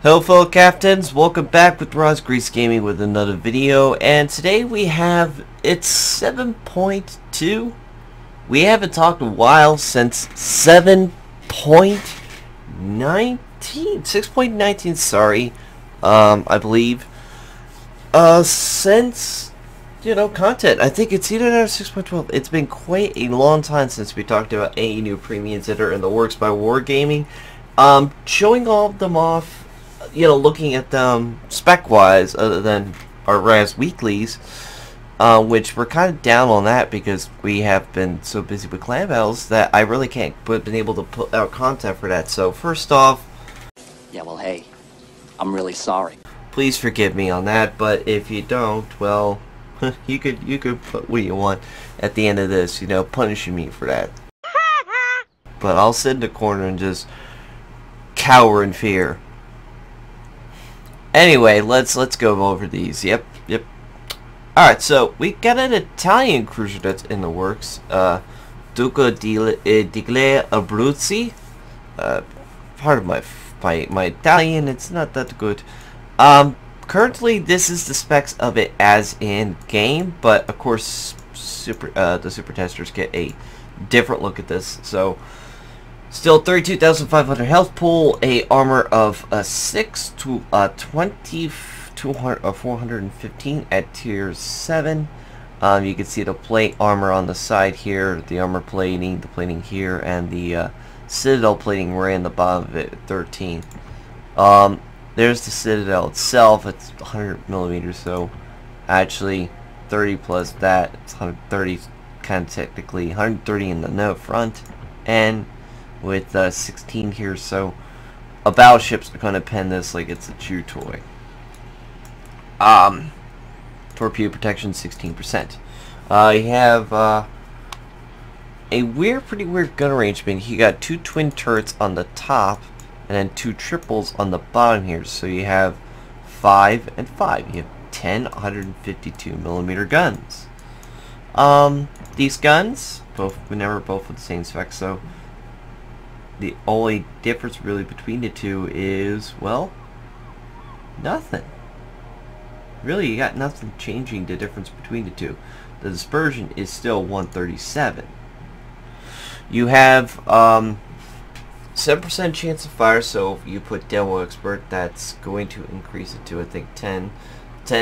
Hello fellow captains, welcome back with Roz Grease Gaming with another video, and today we have, it's 7.2. We haven't talked in a while since 7.19, 6.19, sorry, I believe, since, content. I think it's either 6.12. It's been quite a long time since we talked about any new premiums that are in the works by Wargaming. Showing all of them off, looking at them spec-wise, other than our RAS weeklies, which we're kind of down on that because we have been so busy with clan battles that I really can't been able to put out content for that. So first off, yeah, well, hey, I'm really sorry. please forgive me on that. But if you don't, well, you could put what you want at the end of this, punishing me for that. But I'll sit in the corner and just cower in fear. Anyway, let's go over these. Yep. Alright, so we got an Italian cruiser that's in the works. Duca di Abruzzi. Part of my Italian, it's not that good. Currently, this is the specs of it as in game, but of course, the super testers get a different look at this. So, still 32,500 health pool, a armor of 6 to 415 at tier 7. You can see the plate armor on the side here, the armor plating, the plating here, and the citadel plating right in the bottom of it, 13. There's the citadel itself. It's 100 millimeters, so actually 30 plus that, it's 130, kind of technically 130 in the note front, and with 16 here, so a battleship's gonna pen this like it's a chew toy. Torpedo protection 16%. You have a pretty weird gun arrangement. You got 2 twin turrets on the top, and then 2 triples on the bottom here. So you have 5 and 5. You have 10 152 millimeter guns. These guns, both with the same specs, so the only difference really between the two is, well, nothing. Really, you got nothing changing the difference between the two. The dispersion is still 137. You have 7% chance of fire, so if you put Demo Expert, that's going to increase it to, I think, 10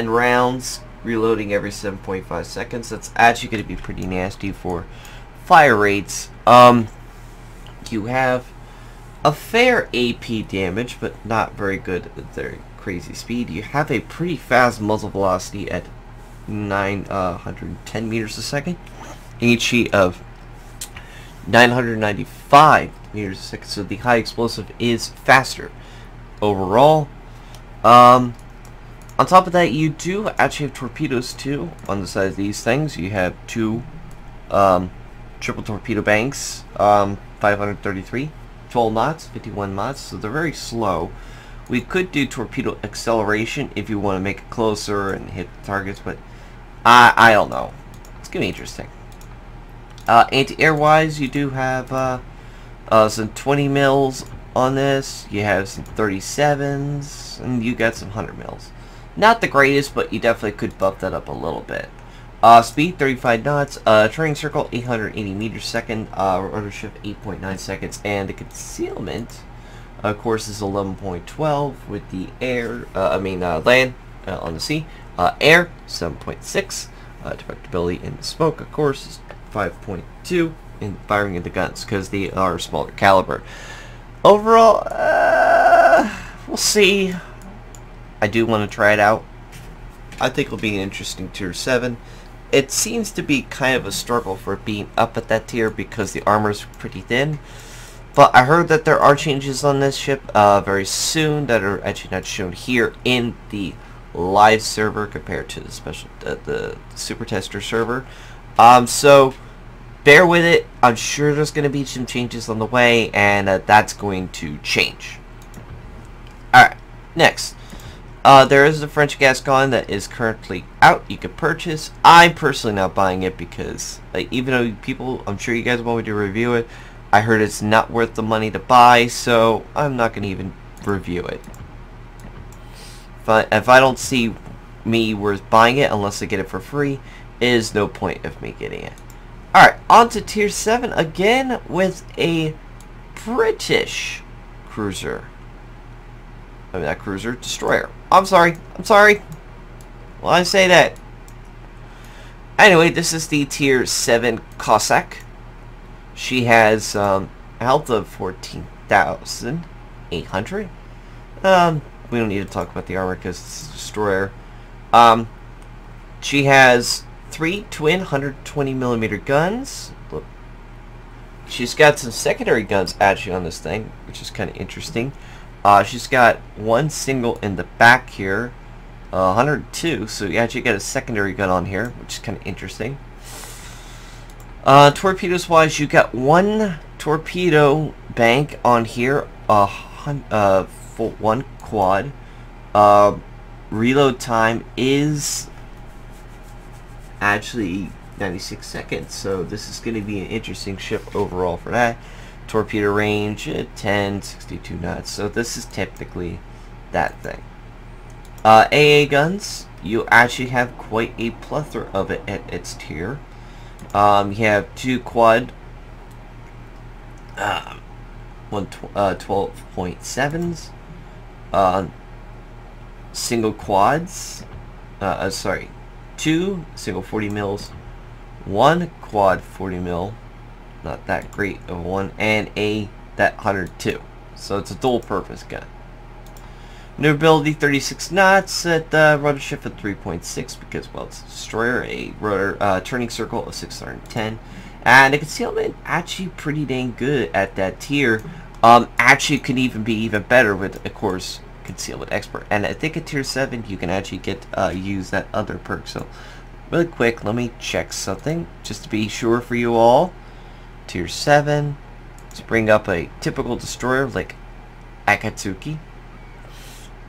rounds, reloading every 7.5 seconds. That's actually going to be pretty nasty for fire rates. You have a fair AP damage, but not very good at their crazy speed. You have a pretty fast muzzle velocity at 910 meters a second. HE of 995 meters a second, so the high explosive is faster overall. On top of that, you do actually have torpedoes too on the side of these things. You have 2 triple torpedo banks, 533, 12 knots, 51 knots, so they're very slow. We could do torpedo acceleration if you want to make it closer and hit the targets, but I don't know. It's gonna be interesting. Anti-air wise, you do have some 20 mils on this. You have some 37s, and you got some 100 mils. Not the greatest, but you definitely could buff that up a little bit. Speed 35 knots, turning circle 880 meters a second, rotor shift 8.9 seconds, and the concealment, of course, is 11.12 with the air. Land on the sea. Air 7.6. Detectability in the smoke, of course, is 5.2 in firing into guns because they are smaller caliber. Overall, we'll see. I do want to try it out. I think it'll be an interesting tier 7. It seems to be kind of a struggle for being up at that tier because the armor's pretty thin. But I heard that there are changes on this ship very soon that are actually not shown here in the live server compared to the super tester server. So bear with it. I'm sure there's going to be some changes on the way, and that's going to change. Alright, next. There is a French Gascon that is currently out. You can purchase. I'm personally not buying it because, even though I'm sure you guys want me to review it, I heard it's not worth the money to buy, so I'm not going to even review it. If I don't see me worth buying it unless I get it for free, is no point of me getting it. Alright, on to tier 7 again with a British cruiser. I mean, not cruiser, destroyer. I'm sorry. Well, I say that. Anyway, this is the tier 7 Cossack. She has a health of 14,800. We don't need to talk about the armor because it's a destroyer. She has 3 twin 120mm guns. Look. She's got some secondary guns actually on this thing, which is kind of interesting. She's got one single in the back here, 102, so you actually got a secondary gun on here, which is kind of interesting. Torpedoes wise, you got one torpedo bank on here, full one quad. Reload time is actually 96 seconds, so this is going to be an interesting ship overall for that. Torpedo range 10, 62 knots, so this is technically that thing. AA guns, you actually have quite a plethora of it at its tier. You have two quad 12.7s, single quads, two single 40 mils, one quad 40 mil, not that great of one, and that 102. So it's a dual purpose gun. Maneuverability 36 knots at rudder shift at 3.6 because, well, it's a destroyer. A rudder turning circle of 610, and the concealment actually pretty dang good at that tier. Actually could even be even better with, of course, concealment expert. And I think at tier 7 you can actually get use that other perk. So really quick, let me check something just to be sure for you all. Tier 7. Let's bring up a typical destroyer like Akatsuki.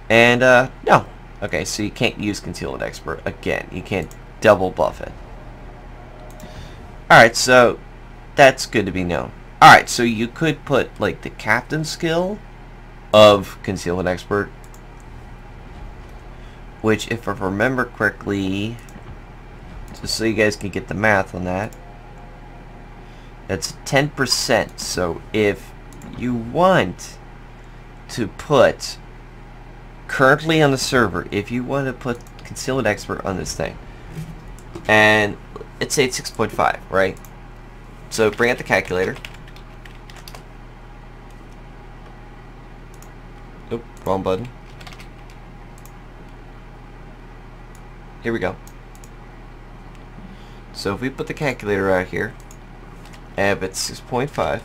And no. Okay, so you can't use concealment expert again. You can't double buff it. Alright, so that's good to be known. Alright, so you could put like the captain skill of concealment expert, which, if I remember correctly, just so you guys can get the math on that, that's 10%. So if you want to put, currently on the server, if you want to put concealment expert on this thing, and let's say it's 6.5, right? So bring out the calculator. Oop, wrong button. Here we go. So if we put the calculator out here, and it's 6.5,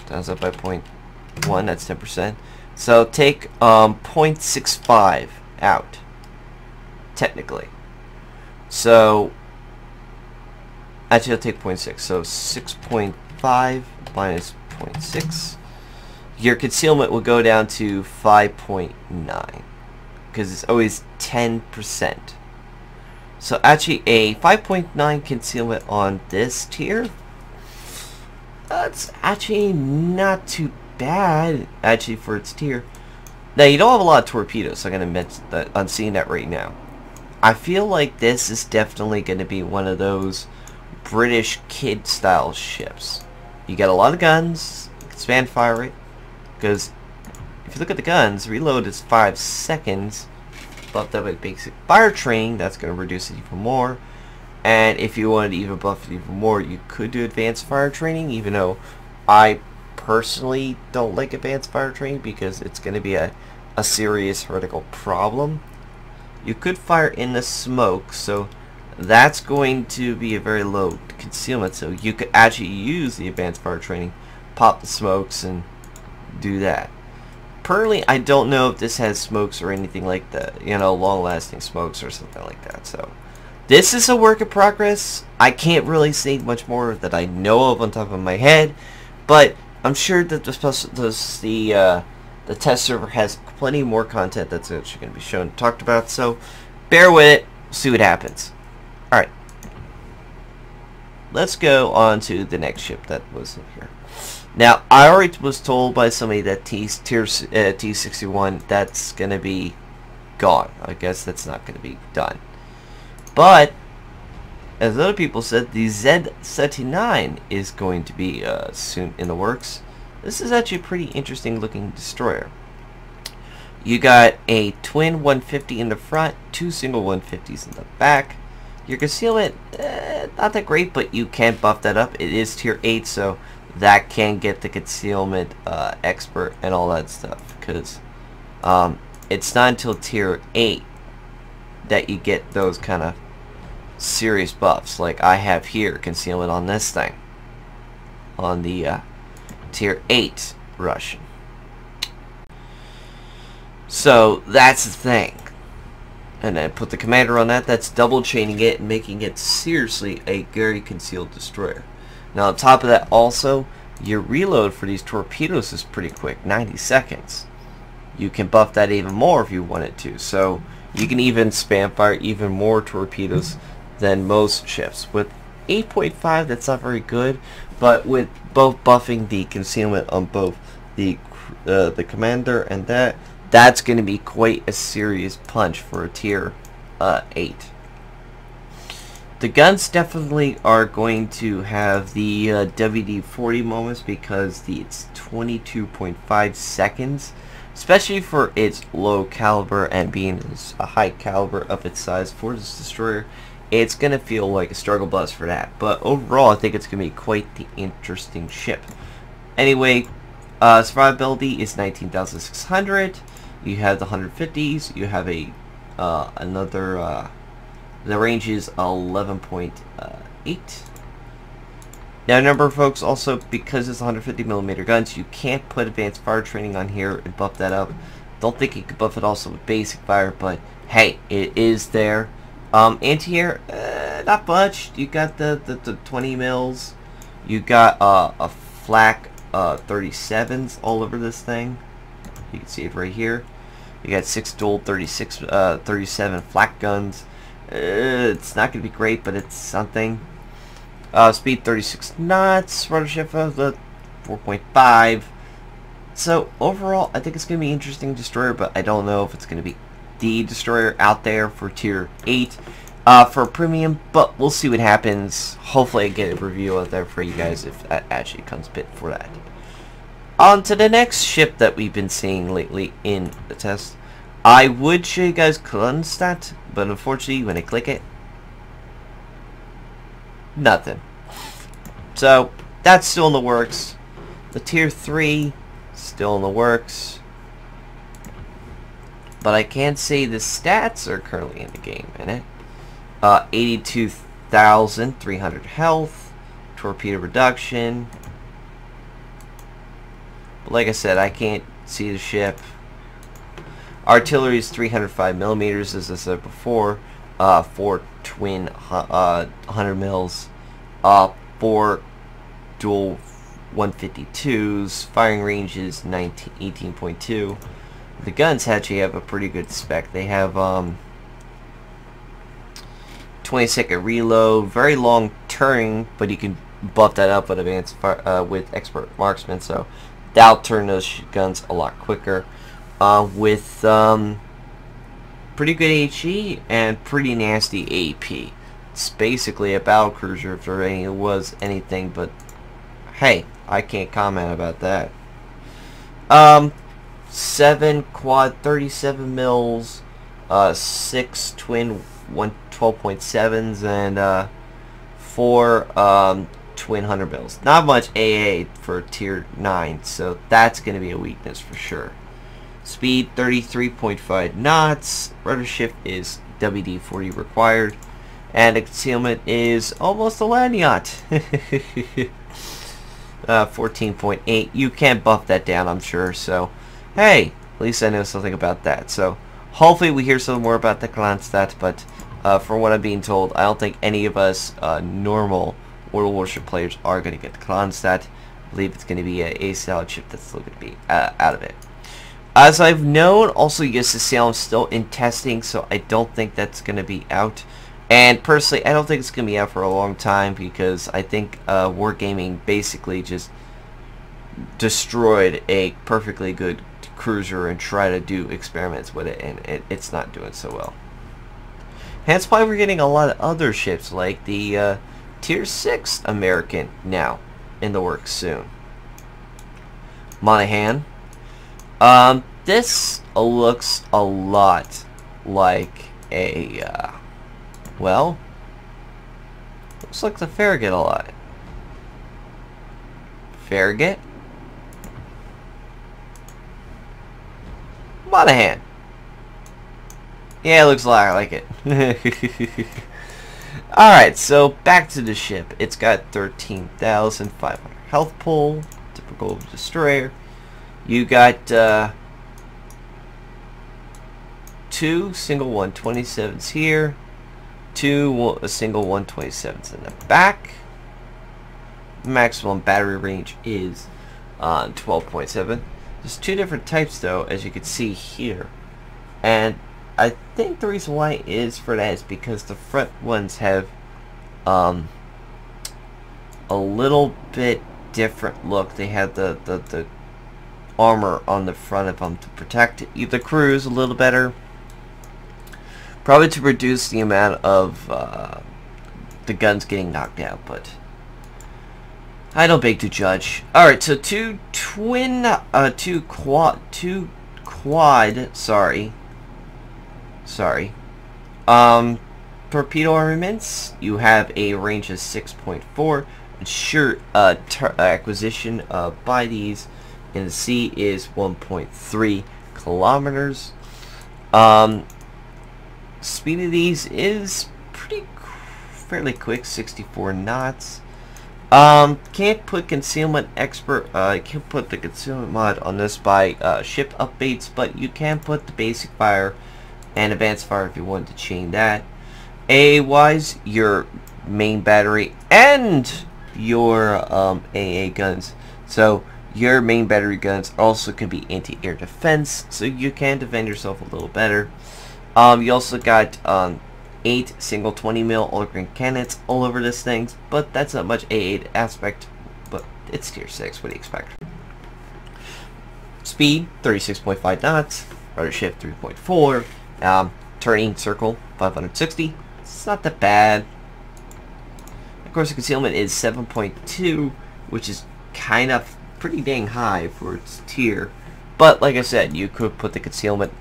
times up by 0.1, that's 10%. So take 0.65 out, technically. So actually I'll take 0.6. So 6.5 minus 0.6. Your concealment will go down to 5.9 because it's always 10%. So actually a 5.9 concealment on this tier, that's actually not too bad actually for its tier. Now you don't have a lot of torpedoes, so I'm going to mention that. I'm seeing that right now. I feel like this is definitely going to be one of those British kid style ships. You got a lot of guns, you can span fire it, because if you look at the guns, reload is 5 seconds. Buffed up with basic fire training, that's going to reduce it even more. And if you wanted to even buff it even more, you could do advanced fire training, even though I personally don't like advanced fire training because it's going to be a serious heretical problem. You could fire in the smoke, so that's going to be a very low concealment, so you could actually use the advanced fire training, pop the smokes, and do that. Currently, I don't know if this has smokes or anything like that, you know, long-lasting smokes or something like that. So this is a work in progress. I can't really say much more that I know of on top of my head, but I'm sure that the test server has plenty more content that's actually going to be shown and talked about. So bear with it, see what happens. All right, let's go on to the next ship that was in here. Now, I already was told by somebody that tier T61, that's going to be gone. I guess that's not going to be done. But, as other people said, the Z-79 is going to be soon in the works. This is actually a pretty interesting looking destroyer. You got a twin 150 in the front, 2 single 150s in the back. Your concealment, not that great, but you can buff that up. It is tier 8, so that can get the concealment expert and all that stuff. Because it's not until tier 8 that you get those kind of serious buffs. Like I have here, concealment on this thing. On the tier 8 Russian. So that's the thing. And then put the commander on that. That's double chaining it and making it seriously a very concealed destroyer. Now on top of that also, your reload for these torpedoes is pretty quick, 90 seconds. You can buff that even more if you wanted to. So you can even spam fire even more torpedoes than most ships. With 8.5, that's not very good, but with both buffing the concealment on both the commander and that's going to be quite a serious punch for a tier 8. The guns definitely are going to have the WD-40 moments because it's 22.5 seconds, especially for its low caliber and being a high caliber of its size for this destroyer. It's going to feel like a struggle bus for that, but overall I think it's going to be quite the interesting ship. Anyway, survivability is 19,600. You have the 150s. You have a another. The range is 11.8. Now, remember, folks, also because it's 150mm guns, you can't put advanced fire training on here and buff that up. Don't think you could buff it also with basic fire, but hey, it is there. Anti-air, not much. You got the 20 mils. You got a flak 37s all over this thing. You can see it right here. You got 6 dual 37 flak guns. It's not going to be great, but it's something. Speed 36 knots. Rudder shift of the 4.5. So overall, I think it's going to be an interesting destroyer, but I don't know if it's going to be the destroyer out there for tier 8 for premium. But we'll see what happens. Hopefully, I get a review out there for you guys if that actually comes fit for that. On to the next ship that we've been seeing lately in the test. I would show you guys Kronstadt, but unfortunately when I click it, nothing. So that's still in the works. The tier 3 still in the works. But I can say the stats are currently in the game, innit? 82,300 health, torpedo reduction. But like I said, I can't see the ship. Artillery is 305mm, as I said before. 4 twin 100 mils. 4 dual 152s. Firing range is 18.2. The guns actually have a pretty good spec. They have 20-second reload, very long turning, but you can buff that up with advanced with expert marksman. So that'll turn those guns a lot quicker. With pretty good HE and pretty nasty AP. It's basically a battle cruiser if there was anything, but hey, I can't comment about that. 7 quad 37 mils, 6 twin 12.7s, and 4 twin 100 mils. Not much AA for tier 9, so that's going to be a weakness for sure. Speed 33.5 knots. Rudder shift is WD-40 required, and the concealment is almost a land yacht. 14.8. You can buff that down, I'm sure. So, hey, at least I know something about that. So, hopefully we hear some more about the Kronstadt. But from what I'm being told, I don't think any of us normal World Warship players are going to get the Kronstadt. I believe it's going to be a solid ship that's still going to be out of it. As I've known, also, yes, the Salem's still in testing, so I don't think that's going to be out. And personally, I don't think it's going to be out for a long time because I think Wargaming basically just destroyed a perfectly good cruiser and try to do experiments with it, and it's not doing so well. Hence why we're getting a lot of other ships like the Tier 6 American now in the works soon. Monahan. This looks a lot like a, well, looks like the Farragut a lot. Farragut? Monahan. Yeah, it looks a lot like it. Alright, so back to the ship. It's got 13,500 health pool. Typical destroyer. You got two single 127s here. Two single 127s in the back. Maximum battery range is 12.7. There's two different types though, as you can see here. And I think the reason why it is for that is because the front ones have a little bit different look. They have the armor on the front of them to protect the crews a little better. Probably to reduce the amount of the guns getting knocked out, but I don't beg to judge. Alright, so two quad, sorry. Torpedo armaments. You have a range of 6.4. Sure, acquisition by these in the sea is 1.3 kilometers. Speed of these is fairly quick, 64 knots. Can't put concealment expert. Can't put the concealment mod on this by ship updates, but you can put the basic fire and advanced fire if you want to chain that. AA wise, your main battery and your AA guns. So your main battery guns also can be anti-air defense, so you can defend yourself a little better. You also got 8 single 20 mil all-green cannons all over this thing, but that's not much AA aspect, but it's tier 6, what do you expect? Speed 36.5 knots, rudder shift 3.4, turning circle 560. It's not that bad. Of course, the concealment is 7.2, which is kind of pretty dang high for its tier. But like I said, you could put the concealment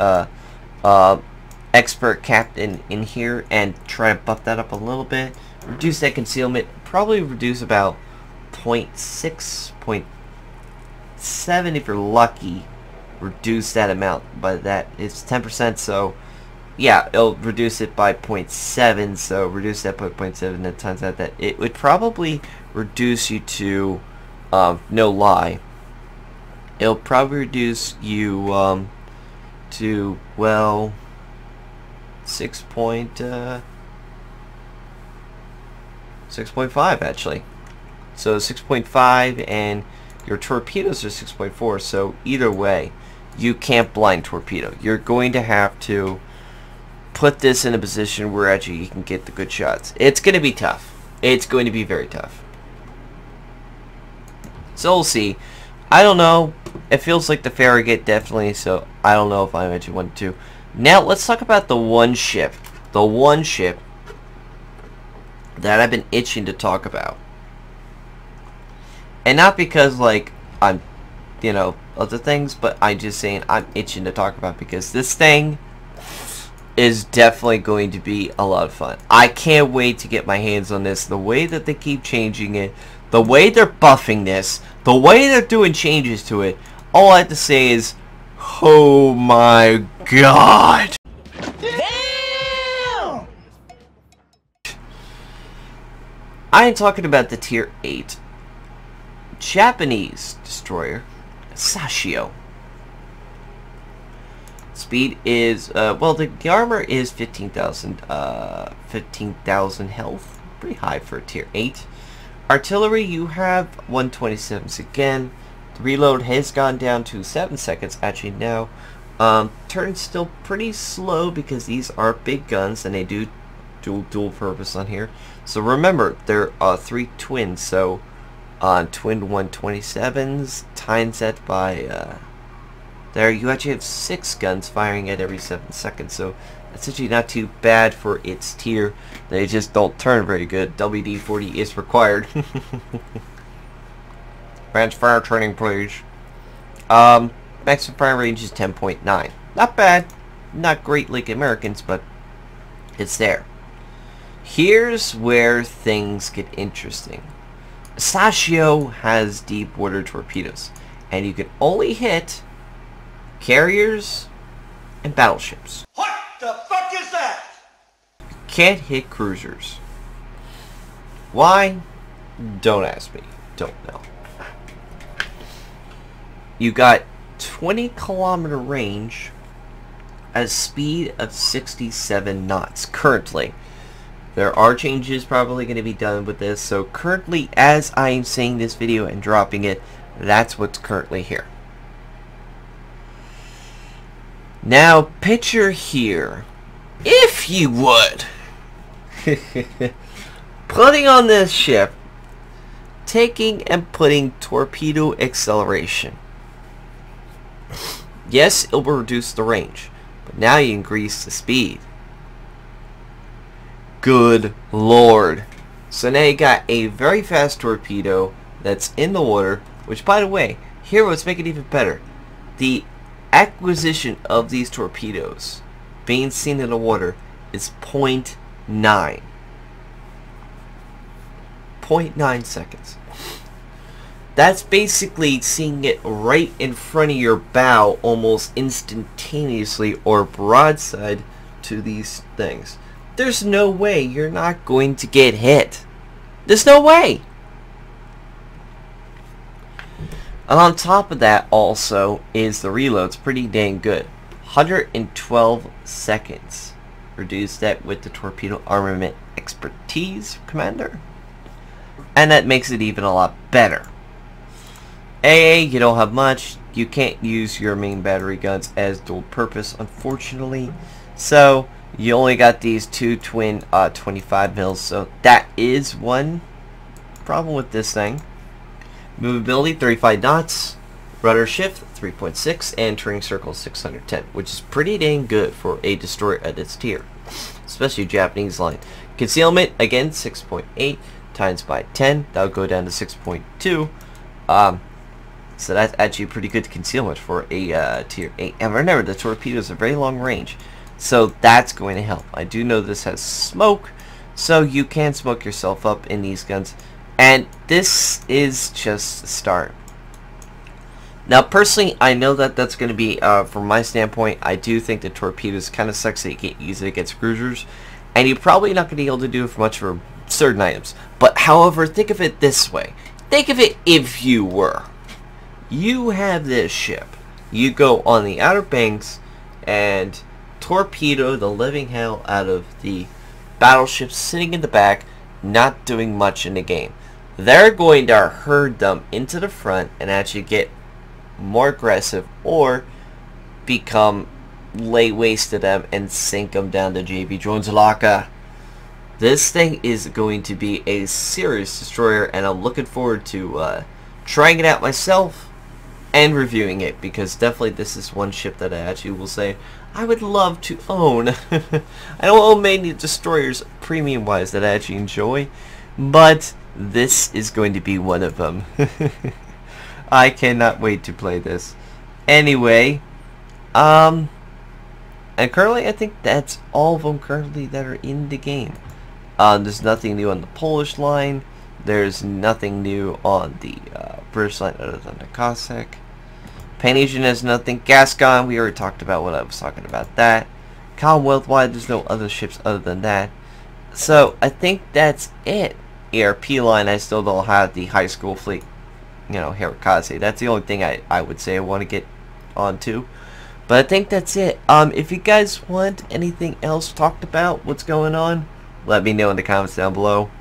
expert captain in here and try to buff that up a little bit. Reduce that concealment. Probably reduce about 0.6, 0.7 if you're lucky. Reduce that amount, but that is 10%, so yeah, it'll reduce it by 0.7, so reduce that by 0.7, that times that it would probably reduce you to, no lie, it'll probably reduce you to, well, 6.5 actually. So 6.5 and your torpedoes are 6.4, so either way you can't blind torpedo. You're going to have to put this in a position where actually you can get the good shots. It's going to be tough. It's going to be very tough. So we'll see. I don't know. It feels like the Farragut definitely, so I don't know if I actually want to. Now let's talk about the one ship. The one ship that I've been itching to talk about. And not because like I'm, you know, other things, but I'm just saying I'm itching to talk about because this thing is definitely going to be a lot of fun. I can't wait to get my hands on this. The way that they keep changing it, the way they're buffing this, the way they're doing changes to it, all I have to say is, oh my god! Damn! I am talking about the Tier 8 Japanese destroyer, Sashio. Speed is, well, the armor is 15,000 health. Pretty high for a Tier 8. Artillery, you have 127s again. The reload has gone down to 7 seconds, actually now. Turn's still pretty slow because these are big guns and they do dual purpose on here. So remember, there are 3 twins, so on twin 127s, times that by there you actually have 6 guns firing at every 7 seconds, so that's actually not too bad for its tier. They just don't turn very good. WD-40 is required. Branch fire training, please. Maximum fire range is 10.9. Not bad. Not great like Americans, but it's there. Here's where things get interesting. Sashio has deep water torpedoes, and you can only hit carriers and battleships. What the fuck is that? You can't hit cruisers. Why? Don't ask me. Don't know. You got 20-kilometer range at a speed of 67 knots currently. There are changes probably going to be done with this, so currently as I am saying this video and dropping it, that's what's currently here. Now picture here, if you would, putting on this ship, taking and putting torpedo acceleration. Yes, it will reduce the range, but now you increase the speed. Good lord. So now you got a very fast torpedo that's in the water, which by the way, here let's make it even better. The acquisition of these torpedoes being seen in the water is 0.9. 0.9 seconds. That's basically seeing it right in front of your bow almost instantaneously or broadside to these things. There's no way you're not going to get hit. There's no way. And on top of that also is the reload's pretty dang good. 112 seconds. Reduce that with the torpedo armament expertise commander. And that makes it even a lot better. AA, you don't have much. You can't use your main battery guns as dual purpose, unfortunately. So you only got these 2 twin 25 mils. So that is one problem with this thing. Movability 35 knots, rudder shift 3.6, and turning circle 610, which is pretty dang good for a destroyer at its tier, especially Japanese line. Concealment again 6.8 times by 10. That'll go down to 6.2. So that's actually pretty good concealment for a tier 8. And remember, the torpedoes are very long range, so that's going to help. I do know this has smoke, so you can smoke yourself up in these guns. And this is just the start. Now, personally, I know that that's going to be, from my standpoint, I do think the torpedoes kind of sucks that you can't use it against cruisers. And you're probably not going to be able to do much for certain items. But, however, think of it this way. Think of it if you were. You have this ship. You go on the Outer Banks and torpedo the living hell out of the battleships sitting in the back, not doing much in the game. They're going to herd them into the front and actually get more aggressive or become lay waste to them and sink them down to JB Jones' locker. This thing is going to be a serious destroyer, and I'm looking forward to trying it out myself and reviewing it, because definitely this is one ship that I actually will say I would love to own. I don't own many destroyers premium wise that I actually enjoy, but this is going to be one of them. I cannot wait to play this. Anyway, and currently I think that's all of them currently that are in the game. There's nothing new on the Polish line. There's nothing new on the British line other than the Cossack. Pan-Asian has nothing. Gascon, we already talked about what I was talking about that. Commonwealth-wide, there's no other ships other than that. So, I think that's it. ERP line, I still don't have the high school fleet, you know, Hirakaze. That's the only thing I would say I want to get onto. But I think that's it. If you guys want anything else talked about, what's going on, let me know in the comments down below.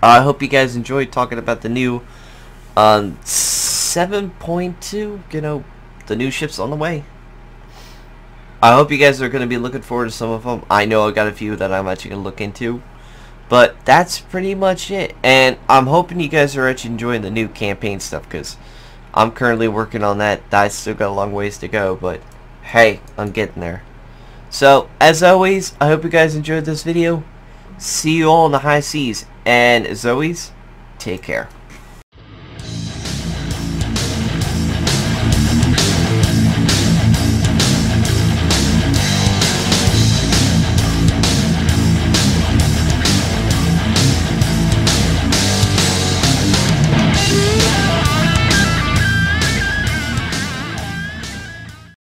I hope you guys enjoyed talking about the new 7.2, you know, the new ships on the way. I hope you guys are going to be looking forward to some of them. I know I got a few that I'm actually going to look into. But that's pretty much it. And I'm hoping you guys are actually enjoying the new campaign stuff, because I'm currently working on that. I still got a long ways to go, but hey, I'm getting there. So, as always, I hope you guys enjoyed this video. See you all in the high seas. And as always, take care.